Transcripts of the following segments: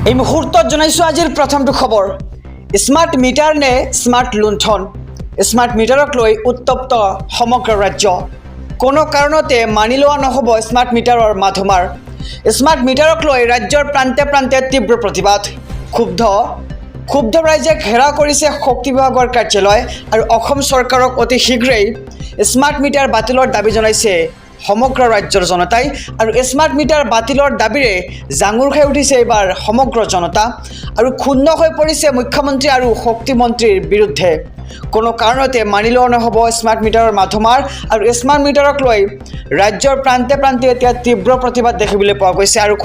এই মুহূৰ্তত জনাইছো আজিৰ প্ৰথমটো খবৰ। স্মাৰ্ট মিটাৰ নে স্মাৰ্ট লুণ্ঠন? স্মাৰ্ট মিটাৰক লৈ উত্তপ্ত সমগ্ৰ ৰাজ্য। কোনো কাৰণতে মানি লোৱা নহ'ব স্মাৰ্ট মিটাৰৰ মাধমাৰ। স্মাৰ্ট মিটাৰক লৈ ৰাজ্যৰ প্ৰান্তে প্ৰান্তে তীব্ৰ প্ৰতিবাদ। ক্ষুব্ধ ৰাইজে ঘেৰাও কৰিছে শক্তি বিভাগৰ কাৰ্যালয় আৰু অসম চৰকাৰক অতি শীঘ্ৰেই স্মাৰ্ট মিটাৰ বাতিলৰ দাবী জনাইছে সমগ্ৰ ৰাজ্যৰ জনতাই। আৰু স্মাৰ্ট মিটাৰ বাতিলৰ দাবীৰে জাঙুৰ খাই উঠিছে এইবাৰ সমগ্ৰ জনতা আৰু ক্ষুণ্ণ হৈ পৰিছে মুখ্যমন্ত্ৰী আৰু শক্তি মন্ত্ৰীৰ বিৰুদ্ধে। কোনো কাৰণতে মানি লোৱা নহ'ব স্মাৰ্ট মিটাৰৰ মাধমাৰ। আৰু স্মাৰ্ট মিটাৰক লৈ ৰাজ্যৰ প্ৰান্তে প্ৰান্তে এতিয়া তীব্ৰ প্ৰতিবাদ দেখিবলৈ পোৱা গৈছে আৰু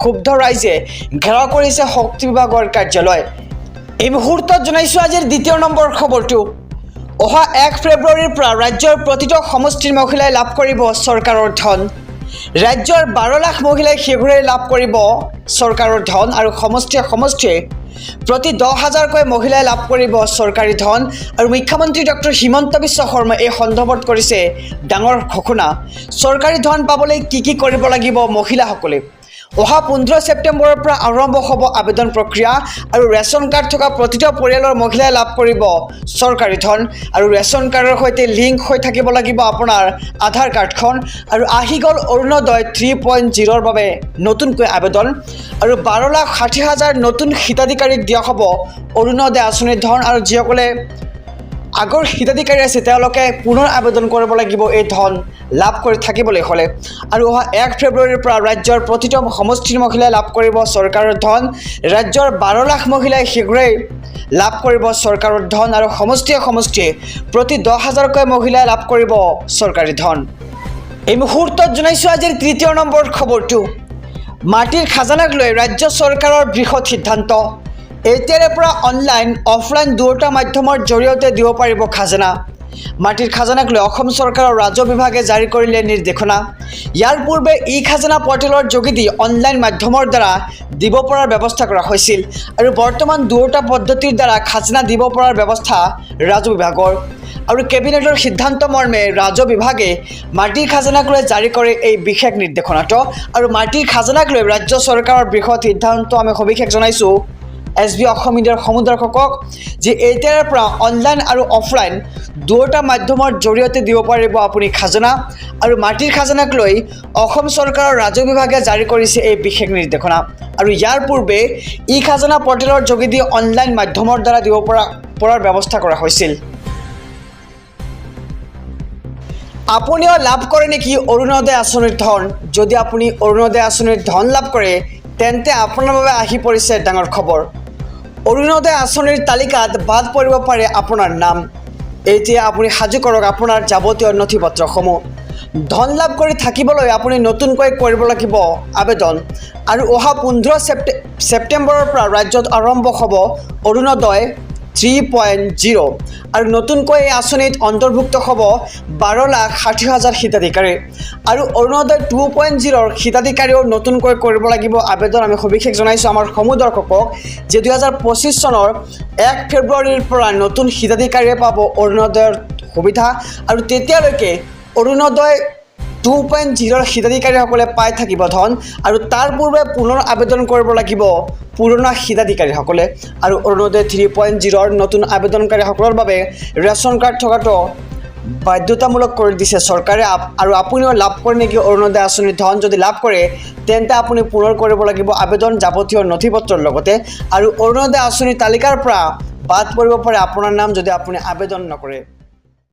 ক্ষুব্ধ ৰাইজে ঘেৰাও কৰিছে শক্তি বিভাগৰ কাৰ্যালয়। এই মুহূৰ্তত জনাইছো আজিৰ দ্বিতীয় নম্বৰ খবৰটো। অহা 1 ফেব্ৰুৱাৰীৰ পৰা ৰাজ্যৰ প্ৰতিটো সমষ্টিৰ মহিলাই লাভ কৰিব চৰকাৰৰ ধন। ৰাজ্যৰ 12 লাখ মহিলাই শীঘ্ৰেই লাভ কৰিব চৰকাৰৰ ধন আৰু সমষ্টিয়ে প্ৰতি 10,000কৈ মহিলাই লাভ কৰিব চৰকাৰী ধন। আৰু মুখ্যমন্ত্ৰী ডক্টৰ হিমন্ত বিশ্ব শৰ্মাই এই সন্দৰ্ভত কৰিছে ডাঙৰ ঘোষণা। চৰকাৰী ধন পাবলৈ কি কৰিব লাগিব মহিলাসকলে? অহা 15 ছেপ্টেম্বৰৰ পৰা আৰম্ভ হ'ব আবেদন প্ৰক্ৰিয়া আৰু ৰেচন কাৰ্ড থকা প্ৰতিটো পৰিয়ালৰ মহিলাই লাভ কৰিব চৰকাৰী ধন। আৰু ৰেচন কাৰ্ডৰ সৈতে লিংক হৈ থাকিব লাগিব আপোনাৰ আধাৰ কাৰ্ডখন। আৰু আহি গ'ল অৰুণোদয় 3.0ৰ বাবে নতুনকৈ আবেদন। আৰু 12,60,000 নতুন হিতাধিকাৰীক দিয়া হ'ব অৰুণোদয় আঁচনিৰ ধন। আৰু যিসকলে আগৰ হিতাধিকাৰী আছে তেওঁলোকে পুনৰ আবেদন কৰিব লাগিব এই ধন লাভ কৰি থাকিবলৈ হ'লে। আৰু অহা 1 ফেব্ৰুৱাৰীৰ পৰা ৰাজ্যৰ প্ৰতিটো সমষ্টিৰ মহিলাই লাভ কৰিব চৰকাৰৰ ধন। ৰাজ্যৰ 12 লাখ মহিলাই শীঘ্ৰেই লাভ কৰিব চৰকাৰৰ ধন আৰু সমষ্টিয়ে প্ৰতি 10,000কৈ মহিলাই লাভ কৰিব চৰকাৰী ধন। এই মুহূৰ্তত জনাইছো আজিৰ তৃতীয় নম্বৰ খবৰটো। মাটিৰ খাজানাক লৈ ৰাজ্য চৰকাৰৰ বৃহৎ সিদ্ধান্ত। এতিয়াৰে পৰা অনলাইন অফলাইন দুয়োটা মাধ্যমৰ জৰিয়তে দিব পাৰিব খাজানা। মাটিৰ খাজানাক লৈ অসম চৰকাৰৰ ৰাজহ বিভাগে জাৰি কৰিলে নিৰ্দেশনা। ইয়াৰ পূৰ্বে ই খাজানা পৰ্টেলৰ যোগেদি অনলাইন মাধ্যমৰ দ্বাৰা দিব পৰাৰ ব্যৱস্থা কৰা হৈছিল। আৰু বৰ্তমান দুয়োটা পদ্ধতিৰ দ্বাৰা খাজানা দিব পৰাৰ ব্যৱস্থা ৰাজহ বিভাগৰ। আৰু কেবিনেটৰ সিদ্ধান্ত মৰ্মে ৰাজহ বিভাগে মাটিৰ খাজানাক লৈ জাৰি কৰে এই বিশেষ নিৰ্দেশনাটো। আৰু মাটিৰ খাজানাক লৈ ৰাজ্য চৰকাৰৰ বৃহৎ সিদ্ধান্ত আমি সবিশেষ জনাইছোঁ SB অসম মিডিয়াৰ সমুদৰ্শকক যে এতিয়াৰ পৰা অনলাইন আৰু অফলাইন দুয়োটা মাধ্যমৰ জৰিয়তে দিব পাৰিব আপুনি খাজানা। আৰু মাটিৰ খাজানাক লৈ অসম চৰকাৰৰ ৰাজহ বিভাগে জাৰি কৰিছে এই বিশেষ নিৰ্দেশনা। আৰু ইয়াৰ পূৰ্বে ই খাজানা পৰ্টেলৰ যোগেদি অনলাইন মাধ্যমৰ দ্বাৰা দিব পৰাৰ ব্যৱস্থা কৰা হৈছিল। আপুনিও লাভ কৰে নেকি অৰুণোদয় আঁচনিৰ ধন? যদি আপুনি অৰুণোদয় আঁচনিৰ ধন লাভ কৰে তেন্তে আপোনাৰ বাবে আহি পৰিছে ডাঙৰ খবৰ। অৰুণোদয় আঁচনিৰ তালিকাত বাদ পৰিব পাৰে আপোনাৰ নাম। এতিয়া আপুনি সাজু কৰক আপোনাৰ যাৱতীয় নথি পত্ৰসমূহ। ধন লাভ কৰি থাকিবলৈ আপুনি নতুনকৈ কৰিব লাগিব আবেদন। আৰু অহা 15 ছেপ্টেম্বৰৰ পৰা ৰাজ্যত আৰম্ভ হ'ব অৰুণোদয় 3.0। আৰু নতুনকৈ এই আঁচনিত অন্তৰ্ভুক্ত হ'ব 12,60,000 হিতাধিকাৰী। আৰু অৰুণোদয় 2.0ৰ হিতাধিকাৰীও নতুনকৈ কৰিব লাগিব আবেদন। আমি সবিশেষ জনাইছোঁ আমাৰ সমুদৰ্শকক যে 2025 চনৰ 1 ফেব্ৰুৱাৰীৰ পৰা নতুন হিতাধিকাৰীয়ে পাব অৰুণোদয়ৰ সুবিধা। আৰু তেতিয়ালৈকে অৰুণোদয় 2.0ৰ হিতাধিকাৰীসকলে পাই থাকিব ধন। আৰু তাৰ পূৰ্বে পুনৰ আবেদন কৰিব লাগিব পুৰণা হিতাধিকাৰীসকলে। আৰু অৰুণোদয় 3.0ৰ নতুন আবেদনকাৰীসকলৰ বাবে ৰেচন কাৰ্ড থকাটো বাধ্যতামূলক কৰি দিছে চৰকাৰে। আৰু আপুনিও লাভ কৰে নেকি অৰুণোদয় আঁচনিৰ ধন? যদি লাভ কৰে তেন্তে আপুনি পুনৰ কৰিব লাগিব আবেদন যাৱতীয় নথি পত্ৰৰ লগতে। আৰু অৰুণোদয় আঁচনিৰ তালিকাৰ পৰা বাদ পৰিব পাৰে আপোনাৰ নাম যদি আপুনি আবেদন নকৰে।